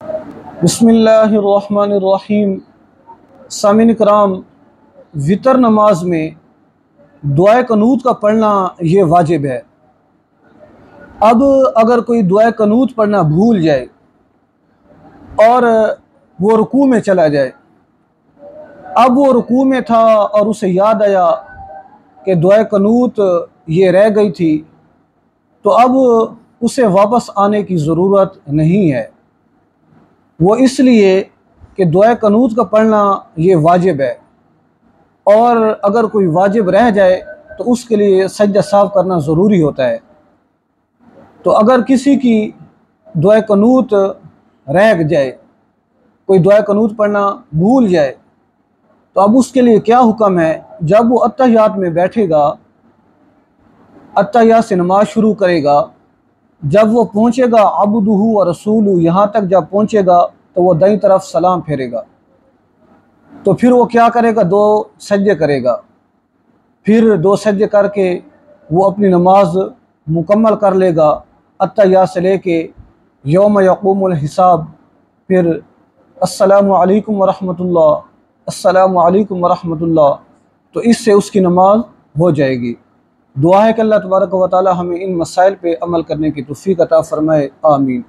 बिस्मिल्लाहिर्रहमानिर्रहीम। सामीन कराम, वितर नमाज में दुआए कनूत का पढ़ना ये वाजिब है। अब अगर कोई दुआए कनूत पढ़ना भूल जाए और वो रुकू में चला जाए, अब वो रुकू में था और उसे याद आया कि दुआए कनूत ये रह गई थी, तो अब उसे वापस आने की ज़रूरत नहीं है। वो इसलिए कि दुआ कनूत का पढ़ना ये वाजिब है, और अगर कोई वाजिब रह जाए तो उसके लिए सजदा साफ करना ज़रूरी होता है। तो अगर किसी की दुआ कनूत रह जाए, कोई दुआ कनूत पढ़ना भूल जाए, तो अब उसके लिए क्या हुक्म है? जब वो अत्तहियात में बैठेगा, अत्तहियात से नमाज शुरू करेगा, जब वो पहुँचेगा अब्दुहु व रसूलु, यहाँ तक जब पहुँचेगा तो वो दाईं तरफ सलाम फेरेगा। तो फिर वो क्या करेगा? दो सजदे करेगा। फिर दो सजदे करके वो अपनी नमाज मुकम्मल कर लेगा, अत्तहियात से लेके यौम यक़ूमुल हिसाब। फिर अस्सलामु अलैकुम व रहमतुल्लाह, अस्सलामु अलैकुम व रहमतुल्लाह। तो इससे उसकी नमाज हो जाएगी। दुआ है कि अल्लाह तबारक व तआला हमें इन मसाइल पे अमल करने की तौफीक अता फरमाए। आमीन।